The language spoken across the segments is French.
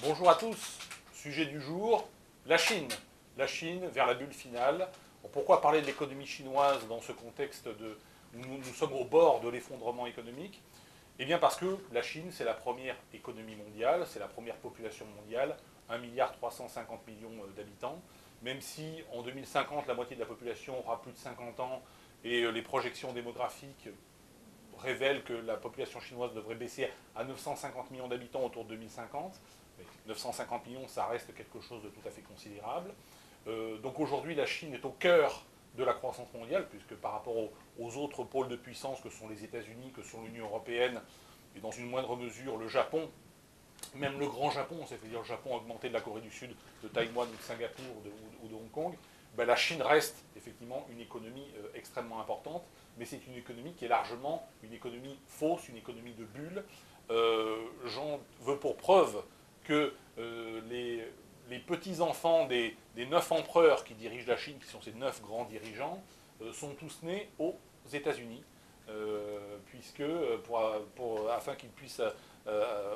Bonjour à tous. Sujet du jour, la Chine. La Chine vers la bulle finale. Bon, pourquoi parler de l'économie chinoise dans ce contexte où nous sommes au bord de l'effondrement économique? Eh bien parce que la Chine, c'est la première économie mondiale, c'est la première population mondiale, 1,350 milliard d'habitants. Même si en 2050, la moitié de la population aura plus de 50 ans et les projections démographiques révèle que la population chinoise devrait baisser à 950 millions d'habitants autour de 2050. Mais 950 millions, ça reste quelque chose de tout à fait considérable. Donc aujourd'hui, la Chine est au cœur de la croissance mondiale, puisque par rapport aux autres pôles de puissance que sont les États-Unis, que sont l'Union européenne, et dans une moindre mesure le Japon, même le grand Japon, c'est-à-dire le Japon augmenté de la Corée du Sud, de Taïwan ou de Singapour ou de Hong Kong, ben la Chine reste effectivement une économie extrêmement importante, mais c'est une économie qui est largement une économie fausse, une économie de bulle. J'en veux pour preuve que les petits-enfants des 9 empereurs qui dirigent la Chine, qui sont ces 9 grands dirigeants, sont tous nés aux États-Unis, puisque afin qu'ils puissent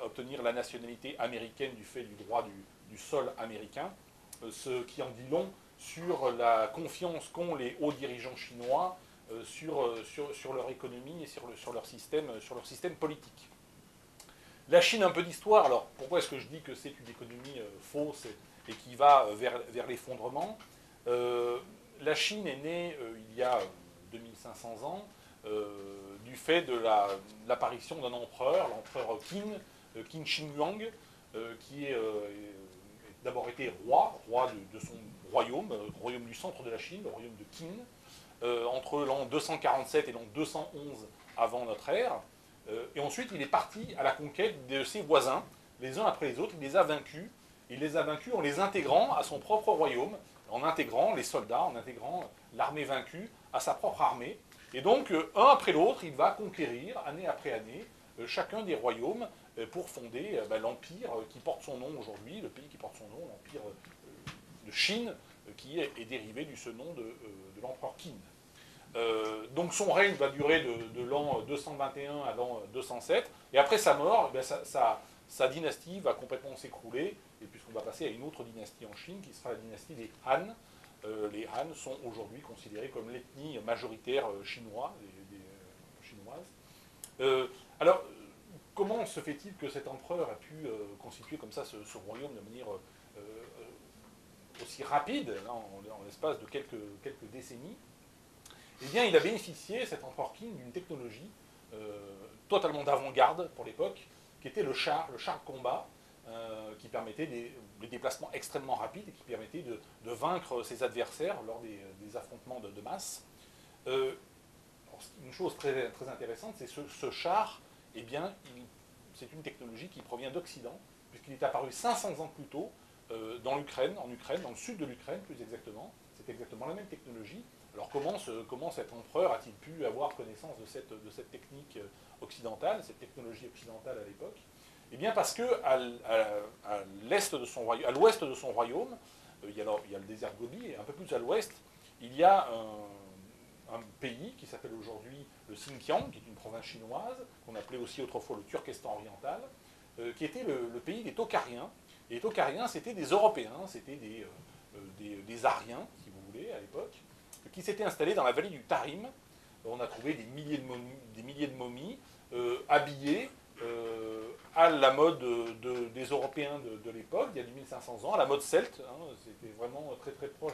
obtenir la nationalité américaine du fait du droit du sol américain, ce qui en dit long sur la confiance qu'ont les hauts dirigeants chinois sur leur économie et sur leur système politique. La Chine, un peu d'histoire. Alors, pourquoi est-ce que je dis que c'est une économie fausse et qui va vers l'effondrement? La Chine est née il y a 2500 ans du fait de l'apparition d'un empereur, l'empereur Qin Shi Huang, qui est d'abord été roi de son royaume, royaume du centre de la Chine, le royaume de Qin, entre l'an 247 et l'an 211 avant notre ère. Et ensuite, il est parti à la conquête de ses voisins, les uns après les autres. Il les a vaincus. Il les a vaincus en les intégrant à son propre royaume, en intégrant les soldats, en intégrant l'armée vaincue à sa propre armée. Et donc, un après l'autre, il va conquérir, année après année, chacun des royaumes pour fonder l'empire qui porte son nom aujourd'hui, le pays qui porte son nom, l'empire de Chine, qui est dérivé de ce nom de l'empereur Qin. Donc son règne va durer de l'an 221 à l'an 207, et après sa mort, sa dynastie va complètement s'écrouler, et puisqu'on va passer à une autre dynastie en Chine, qui sera la dynastie des Han. Les Han sont aujourd'hui considérés comme l'ethnie majoritaire chinoise. Alors, comment se fait-il que cet empereur a pu constituer comme ça ce royaume de manière aussi rapide, hein, en l'espace de quelques décennies? Eh bien, il a bénéficié, cet empereur Qin, d'une technologie totalement d'avant-garde pour l'époque, qui était le char de combat, qui permettait des déplacements extrêmement rapides et qui permettait de vaincre ses adversaires lors des affrontements de masse. Une chose très intéressante, c'est ce char, eh bien, c'est une technologie qui provient d'Occident, puisqu'il est apparu 500 ans plus tôt en Ukraine, dans le sud de l'Ukraine plus exactement. C'est exactement la même technologie. Alors comment cet empereur a-t-il pu avoir connaissance de cette technique occidentale, cette technologie occidentale à l'époque? Eh bien parce que à l'ouest de son royaume, il y a le désert Gobi, et un peu plus à l'ouest, il y a un pays qui s'appelle aujourd'hui le Xinjiang, qui est une province chinoise, qu'on appelait aussi autrefois le Turkestan oriental, qui était le pays des Tochariens. Et les Tochariens, c'était des Européens, c'était des Aryens, si vous voulez, à l'époque, qui s'étaient installés dans la vallée du Tarim. On a trouvé des milliers de momies habillées à la mode des Européens de l'époque, il y a 2500 ans, à la mode celte. Hein, c'était vraiment très très proche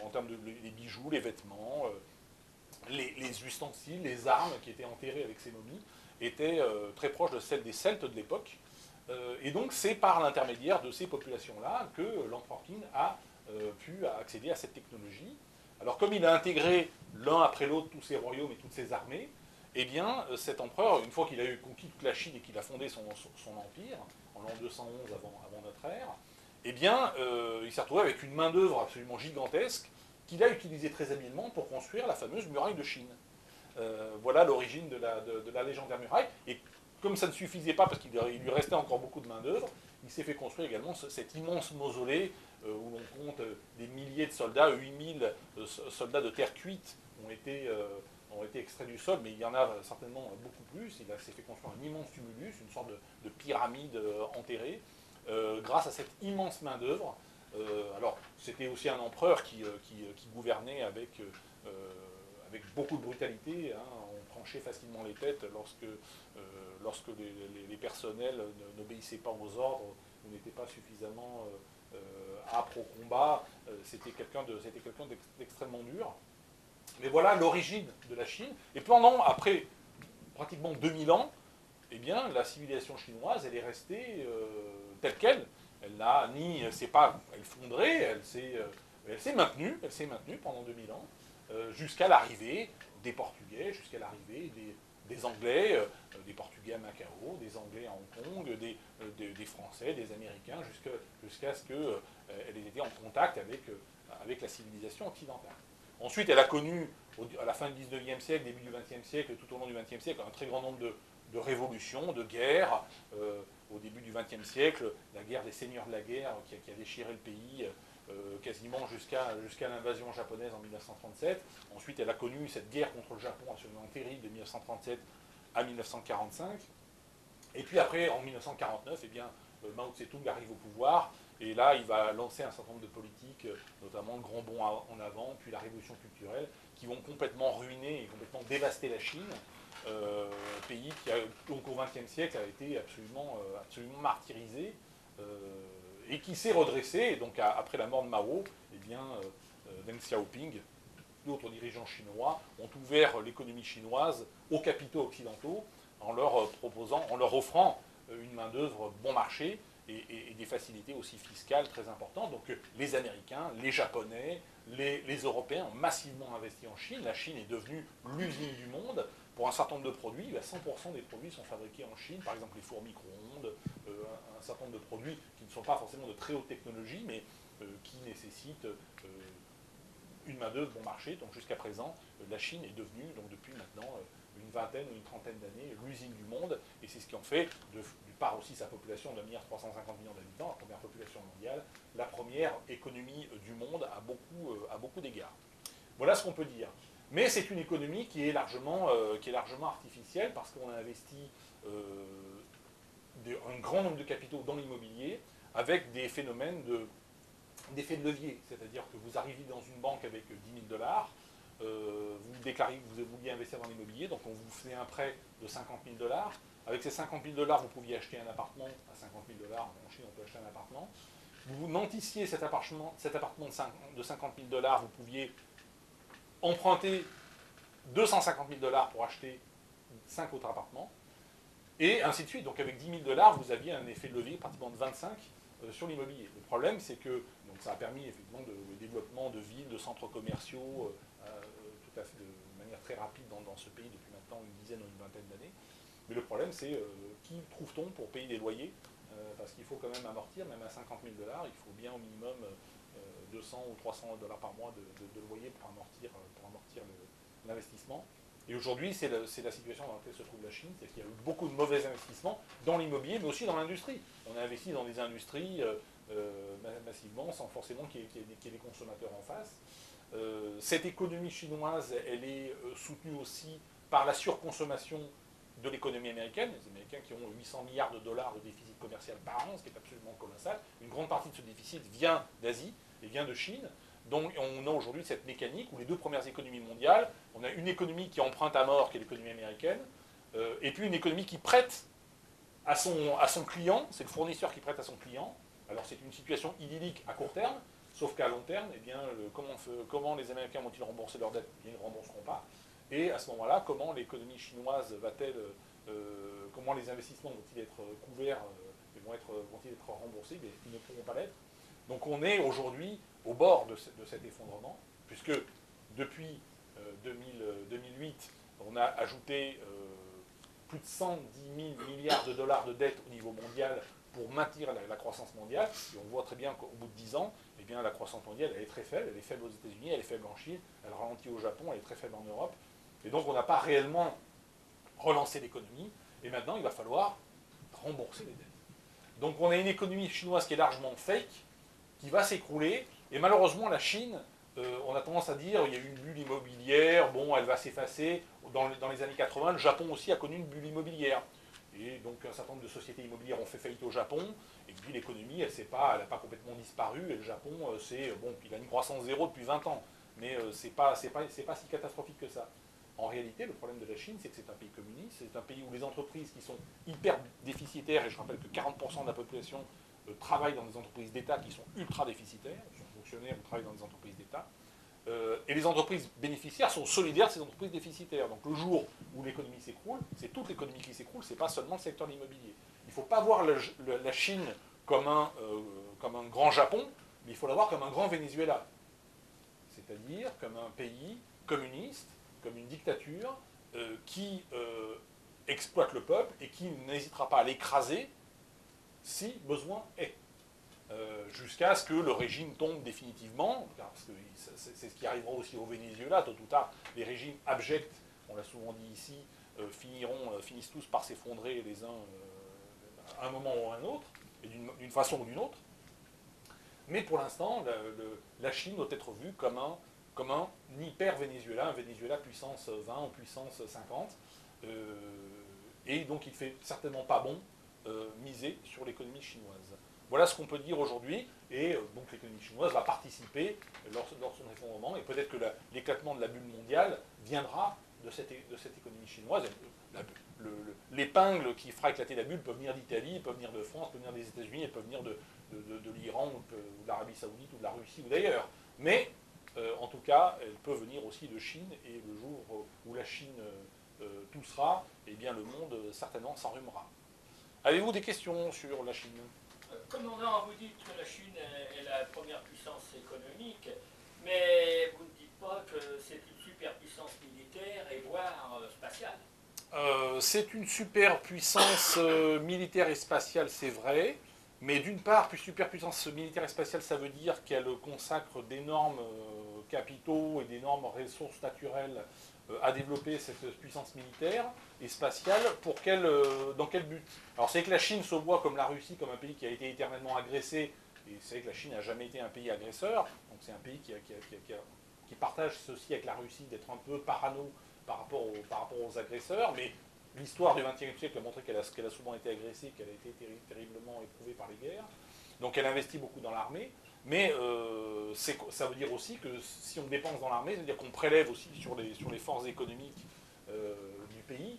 en termes de les bijoux, les vêtements, les ustensiles, les armes qui étaient enterrées avec ces momies étaient très proches de celles des Celtes de l'époque. Et donc c'est par l'intermédiaire de ces populations-là que l'empereur Qin a pu accéder à cette technologie. Alors comme il a intégré l'un après l'autre tous ses royaumes et toutes ses armées, eh bien cet empereur, une fois qu'il a eu conquis toute la Chine et qu'il a fondé son empire, en l'an 211 avant notre ère, eh bien il s'est retrouvé avec une main-d'œuvre absolument gigantesque qu'il a utilisée très habilement pour construire la fameuse muraille de Chine. Voilà l'origine de la légendaire muraille. Et comme ça ne suffisait pas, parce qu'il lui restait encore beaucoup de main-d'œuvre, il s'est fait construire également cet immense mausolée où l'on compte des milliers de soldats, 8000 soldats de terre cuite ont été extraits du sol, mais il y en a certainement beaucoup plus. Il s'est fait construire un immense tumulus, une sorte de pyramide enterrée, grâce à cette immense main-d'œuvre. Alors, c'était aussi un empereur qui gouvernait avec beaucoup de brutalité. Hein. On tranchait facilement les têtes lorsque les personnels n'obéissaient pas aux ordres ou n'étaient pas suffisamment âpres au combat. C'était quelqu'un d'extrêmement dur. Mais voilà l'origine de la Chine. Et après pratiquement 2000 ans, eh bien, la civilisation chinoise, elle est restée telle qu'elle. Elle s'est pas effondrée, elle s'est maintenue pendant 2000 ans, jusqu'à l'arrivée des Portugais, jusqu'à l'arrivée des Anglais, des Portugais à Macao, des Anglais à Hong Kong, des Français, des Américains, jusqu'à ce qu'elle ait été en contact avec la civilisation occidentale. Ensuite, elle a connu, à la fin du 19e siècle, début du 20e siècle, et tout au long du 20e siècle, un très grand nombre de révolutions, de guerres. Au début du 20e siècle, la guerre des seigneurs de la guerre qui a déchiré le pays quasiment jusqu'à l'invasion japonaise en 1937. Ensuite, elle a connu cette guerre contre le Japon absolument terrible de 1937 à 1945. Et puis après, en 1949, eh bien, Mao Tse-tung arrive au pouvoir. Et là, il va lancer un certain nombre de politiques, notamment le grand bond en avant, puis la révolution culturelle, qui vont complètement ruiner et complètement dévaster la Chine. Pays qui, donc au XXe siècle, a été absolument martyrisé et qui s'est redressé. Et donc après la mort de Mao, eh bien, Deng Xiaoping, d'autres dirigeants chinois, ont ouvert l'économie chinoise aux capitaux occidentaux en leur offrant une main-d'œuvre bon marché et des facilités aussi fiscales très importantes. Donc les Américains, les Japonais, les Européens ont massivement investi en Chine. La Chine est devenue l'usine du monde. Pour un certain nombre de produits, 100% des produits sont fabriqués en Chine, par exemple les fours micro-ondes, un certain nombre de produits qui ne sont pas forcément de très haute technologie, mais qui nécessitent une main-d'œuvre bon marché. Donc jusqu'à présent, la Chine est devenue, donc depuis maintenant une vingtaine ou une trentaine d'années, l'usine du monde, et c'est ce qui en fait, de par aussi sa population de 1,350 milliard d'habitants, la première population mondiale, la première économie du monde à beaucoup d'égards. Voilà ce qu'on peut dire. Mais c'est une économie qui est largement artificielle parce qu'on a investi un grand nombre de capitaux dans l'immobilier avec des phénomènes d'effet de levier. C'est-à-dire que vous arrivez dans une banque avec 10 000 $, vous déclarez que vous vouliez investir dans l'immobilier, donc on vous fait un prêt de 50 000 $. Avec ces 50 000 $, vous pouviez acheter un appartement à 50 000 $. En Chine, on peut acheter un appartement. Vous nantissiez cet appartement de 50 000 $, vous pouviez emprunter 250 000 $ pour acheter 5 autres appartements, et ainsi de suite. Donc avec 10 000 $, vous aviez un effet de levier pratiquement de 25 sur l'immobilier. Le problème, c'est que donc ça a permis effectivement le développement de villes, de centres commerciaux, tout à fait de manière très rapide dans ce pays depuis maintenant une dizaine ou une vingtaine d'années. Mais le problème, c'est qui trouve-t-on pour payer des loyers, parce qu'il faut quand même amortir, même à 50 000 $, il faut bien au minimum 200 ou 300 $ par mois de loyer pour amortir l'investissement. Et aujourd'hui, c'est la situation dans laquelle se trouve la Chine, c'est qu'il y a eu beaucoup de mauvais investissements dans l'immobilier, mais aussi dans l'industrie. On a investi dans des industries massivement, sans forcément qu'il y ait des consommateurs en face. Cette économie chinoise, elle est soutenue aussi par la surconsommation de l'économie américaine, les Américains qui ont 800 milliards de dollars de déficit commercial par an, ce qui est absolument colossal. Une grande partie de ce déficit vient d'Asie et vient de Chine. Donc on a aujourd'hui cette mécanique où les deux premières économies mondiales, on a une économie qui emprunte à mort, qui est l'économie américaine, et puis une économie qui prête à son client, c'est le fournisseur qui prête à son client. Alors c'est une situation idyllique à court terme, sauf qu'à long terme, eh bien, comment les Américains vont-ils rembourser leurs dettes? Ils ne rembourseront pas. Et à ce moment-là, comment l'économie chinoise va-t-elle, comment les investissements vont-ils être couverts, vont-ils être remboursés? Mais ils ne pourront pas l'être. Donc on est aujourd'hui au bord de cet effondrement, puisque depuis 2008, on a ajouté plus de 110 000 milliards de dollars de dettes au niveau mondial pour maintenir la croissance mondiale. Et on voit très bien qu'au bout de 10 ans, eh bien, la croissance mondiale elle est très faible. Elle est faible aux États-Unis, elle est faible en Chine, elle ralentit au Japon, elle est très faible en Europe. Et donc on n'a pas réellement relancé l'économie. Et maintenant, il va falloir rembourser les dettes. Donc on a une économie chinoise qui est largement fake, qui va s'écrouler. Et malheureusement, la Chine, on a tendance à dire il y a eu une bulle immobilière, bon, elle va s'effacer. Dans les années 80, le Japon aussi a connu une bulle immobilière. et donc un certain nombre de sociétés immobilières ont fait faillite au Japon, et puis l'économie, elle n'a pas complètement disparu, et le Japon, bon, il a une croissance zéro depuis 20 ans, mais c'est pas si catastrophique que ça. En réalité, le problème de la Chine, c'est que c'est un pays communiste, c'est un pays où les entreprises qui sont hyper déficitaires, et je rappelle que 40% de la population travaille dans des entreprises d'État qui sont ultra déficitaires, sont fonctionnaires ou travaillent dans des entreprises d'État, et les entreprises bénéficiaires sont solidaires de ces entreprises déficitaires. Donc le jour où l'économie s'écroule, c'est toute l'économie qui s'écroule, c'est pas seulement le secteur de l'immobilier. Il ne faut pas voir la Chine comme un grand Japon, mais il faut la voir comme un grand Venezuela. C'est-à-dire comme un pays communiste, comme une dictature, qui exploite le peuple et qui n'hésitera pas à l'écraser si besoin est. Jusqu'à ce que le régime tombe définitivement, parce que c'est ce qui arrivera aussi au Venezuela, tôt ou tard, les régimes abjects, on l'a souvent dit ici, finissent tous par s'effondrer les uns à un moment ou à un autre, et d'une façon ou d'une autre. Mais pour l'instant, la Chine doit être vue comme un hyper-Venezuela, un Venezuela puissance 20 ou puissance 50, et donc il ne fait certainement pas bon miser sur l'économie chinoise. Voilà ce qu'on peut dire aujourd'hui, et donc l'économie chinoise va participer lors de son effondrement, et peut-être que l'éclatement de la bulle mondiale viendra de cette économie chinoise. L'épingle qui fera éclater la bulle peut venir d'Italie, peut venir de France, peut venir des États-Unis, elle peut venir de l'Iran, ou de l'Arabie Saoudite, ou de la Russie, ou d'ailleurs. Mais, en tout cas, elle peut venir aussi de Chine, et le jour où la Chine toussera, eh bien le monde certainement s'enrhumera. Avez-vous des questions sur la Chine ? Commandant, vous dites que la Chine est la première puissance économique, mais vous ne dites pas que c'est une superpuissance militaire et voire spatiale. C'est une superpuissance militaire et spatiale, c'est vrai, mais d'une part, superpuissance militaire et spatiale, ça veut dire qu'elle consacre d'énormes capitaux et d'énormes ressources naturelles à développer cette puissance militaire et spatiale. Dans quel but? Alors c'est que la Chine se voit comme la Russie, comme un pays qui a été éternellement agressé, et c'est que la Chine n'a jamais été un pays agresseur, donc c'est un pays qui partage ceci avec la Russie, d'être un peu parano par rapport aux agresseurs, mais l'histoire du XXe siècle a montré qu'elle a souvent été agressée, qu'elle a été terriblement éprouvée par les guerres, donc elle investit beaucoup dans l'armée. Mais ça veut dire aussi que si on dépense dans l'armée, ça veut dire qu'on prélève aussi sur les forces économiques du pays,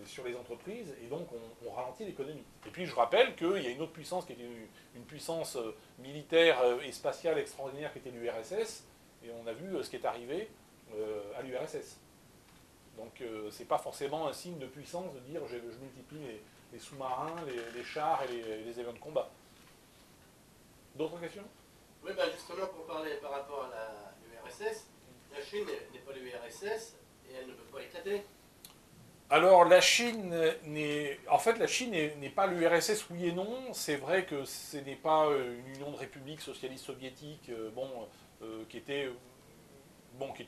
sur les entreprises, et donc on ralentit l'économie. Et puis je rappelle qu'il y a une autre puissance qui était une puissance militaire et spatiale extraordinaire qui était l'URSS, et on a vu ce qui est arrivé à l'URSS. Donc c'est pas forcément un signe de puissance de dire je multiplie les sous-marins, les chars et les avions de combat. D'autres questions? Oui, ben justement, pour parler par rapport à l'URSS, la Chine n'est pas l'URSS et elle ne peut pas éclater. Alors la Chine n'est pas l'URSS, oui et non. C'est vrai que ce n'est pas une union de républiques socialistes soviétiques qui était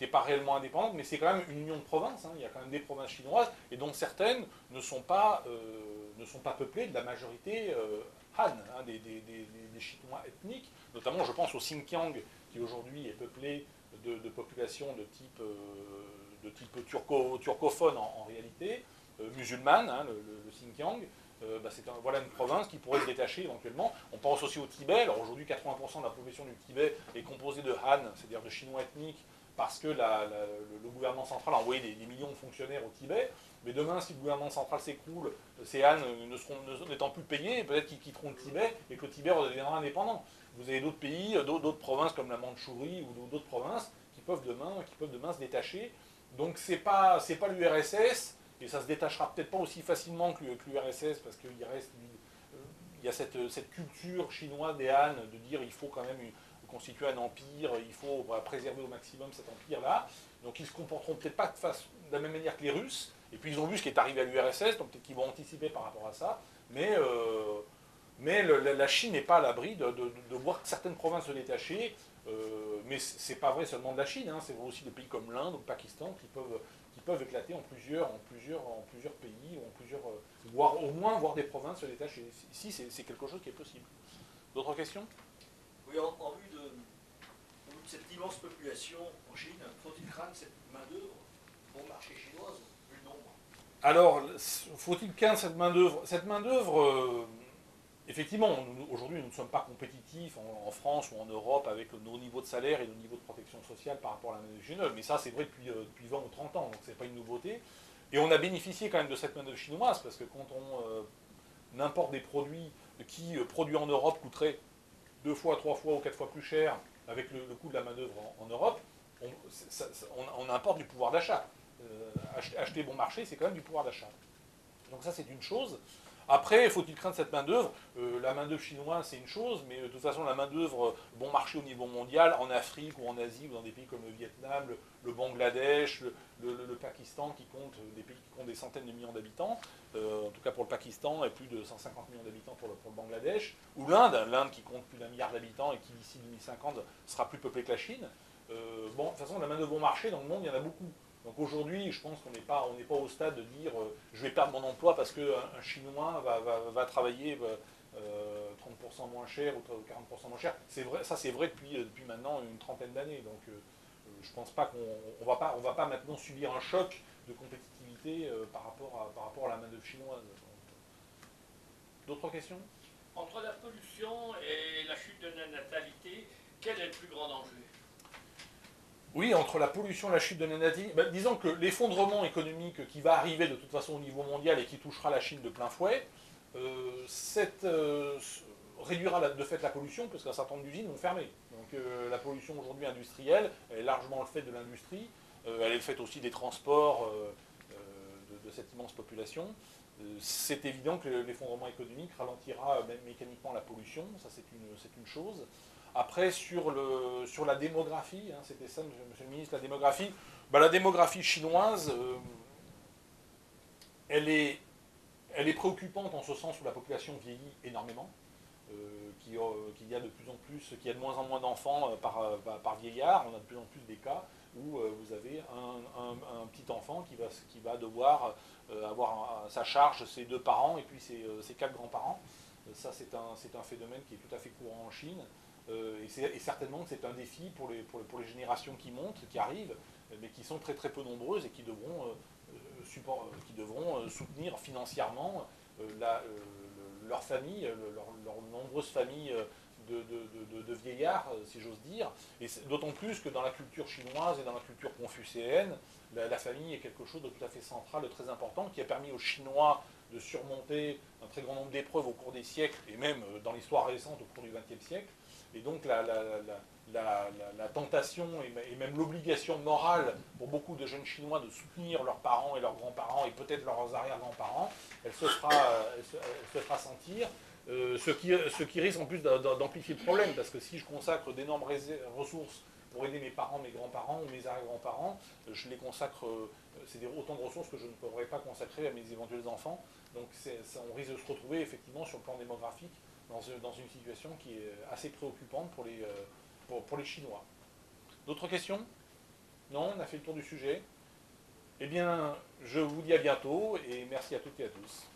pas réellement indépendante, mais c'est quand même une union de provinces. Il y a quand même des provinces chinoises, et dont certaines ne sont pas peuplées de la majorité Han, des Chinois ethniques. Notamment, je pense au Xinjiang, qui aujourd'hui est peuplé de populations de type turcophone en réalité, musulmane, le Xinjiang. Voilà une province qui pourrait se détacher éventuellement. On pense aussi au Tibet. Alors aujourd'hui, 80% de la population du Tibet est composée de Han, c'est-à-dire de Chinois ethniques, parce que le gouvernement central a envoyé des millions de fonctionnaires au Tibet. Mais demain, si le gouvernement central s'écroule, ces Han n'étant plus payés, peut-être qu'ils quitteront le Tibet et que le Tibet redeviendra indépendant. Vous avez d'autres pays, d'autres provinces comme la Mandchourie ou d'autres provinces qui peuvent demain se détacher. Donc c'est pas l'URSS, et ça se détachera peut-être pas aussi facilement que l'URSS, parce qu'il y a cette culture chinoise des Han de dire il faut quand même constituer un empire, il faut préserver au maximum cet empire-là. Donc ils ne se comporteront peut-être pas de la même manière que les Russes, et puis ils ont vu ce qui est arrivé à l'URSS, donc peut-être qu'ils vont anticiper par rapport à ça, mais la Chine n'est pas à l'abri de voir certaines provinces se détacher, mais c'est pas vrai seulement de la Chine, c'est vrai aussi de pays comme l'Inde ou le Pakistan qui peuvent éclater en plusieurs pays, voire au moins voir des provinces se détacher. Ici, c'est quelque chose qui est possible. D'autres questions? Oui, en vue de cette immense population en Chine, faut-il craindre cette main-d'œuvre bon marché chinoise, vu le nombre? Alors, faut-il qu'un cette main-d'œuvre? Cette main-d'œuvre, effectivement, aujourd'hui, nous ne sommes pas compétitifs en France ou en Europe avec nos niveaux de salaire et nos niveaux de protection sociale par rapport à la main-d'œuvre chinoise. Mais ça, c'est vrai depuis 20 ou 30 ans, donc c'est pas une nouveauté. Et on a bénéficié quand même de cette main-d'œuvre chinoise, parce que quand on importe des produits qui, produits en Europe, coûteraient 2 fois, 3 fois ou 4 fois plus cher avec le coût de la main-d'œuvre en Europe, on importe du pouvoir d'achat. Acheter bon marché, c'est quand même du pouvoir d'achat. Donc ça, c'est une chose. Après, faut-il craindre cette main-d'œuvre? La main-d'œuvre chinoise, c'est une chose, mais de toute façon, la main-d'œuvre bon marché au niveau mondial, en Afrique ou en Asie, ou dans des pays comme le Vietnam, le Bangladesh, le Pakistan, des pays qui comptent des centaines de millions d'habitants, en tout cas pour le Pakistan, et plus de 150 millions d'habitants pour le Bangladesh, ou l'Inde qui compte plus d'1 milliard d'habitants et qui d'ici 2050 sera plus peuplée que la Chine. Bon, de toute façon, la main-d'œuvre bon marché, dans le monde, il y en a beaucoup. Donc aujourd'hui, je pense qu'on n'est pas au stade de dire je vais perdre mon emploi parce qu'un Chinois va travailler 30% moins cher ou 40% moins cher. C'est vrai, ça c'est vrai depuis maintenant une trentaine d'années. Donc je pense pas qu'on va pas maintenant subir un choc de compétitivité par rapport à la main-d'œuvre chinoise. D'autres questions? Entre la pollution et la chute de la natalité, quel est le plus grand danger? Oui, entre la pollution et la chute de la natalité, disons que l'effondrement économique qui va arriver de toute façon au niveau mondial et qui touchera la Chine de plein fouet, réduira de fait la pollution, parce qu'un certain nombre d'usines vont fermer. Donc la pollution aujourd'hui industrielle, elle est largement le fait de l'industrie, elle est le fait aussi des transports de cette immense population. C'est évident que l'effondrement économique ralentira même mécaniquement la pollution, ça c'est une chose. Après, sur la démographie, hein, c'était ça, monsieur le ministre, la démographie. La démographie chinoise, elle est préoccupante en ce sens où la population vieillit énormément, qu'il y a de plus en plus, qu'il y a de moins en moins d'enfants par vieillard. On a de plus en plus des cas où vous avez un petit enfant qui va devoir avoir à sa charge ses 2 parents et puis ses 4 grands-parents. Ça, c'est un phénomène qui est tout à fait courant en Chine. Et certainement que c'est un défi pour les générations qui montent, qui arrivent, mais qui sont très très peu nombreuses et qui devront soutenir financièrement leur famille, leurs nombreuses familles de vieillards, si j'ose dire. Et d'autant plus que dans la culture chinoise et dans la culture confucéenne, la famille est quelque chose de tout à fait central, de très important, qui a permis aux Chinois de surmonter un très grand nombre d'épreuves au cours des siècles, et même dans l'histoire récente au cours du XXe siècle. Et donc la tentation et même l'obligation morale pour beaucoup de jeunes Chinois de soutenir leurs parents et leurs grands-parents et peut-être leurs arrière-grands-parents, elle se fera sentir. Ce qui risque en plus d'amplifier le problème, parce que si je consacre d'énormes ressources pour aider mes parents, mes grands-parents ou mes arrière-grands-parents, je les consacre, c'est autant de ressources que je ne pourrais pas consacrer à mes éventuels enfants. Donc on risque de se retrouver effectivement sur le plan démographique dans une situation qui est assez préoccupante pour les Chinois. D'autres questions? Non, on a fait le tour du sujet. Eh bien, je vous dis à bientôt et merci à toutes et à tous.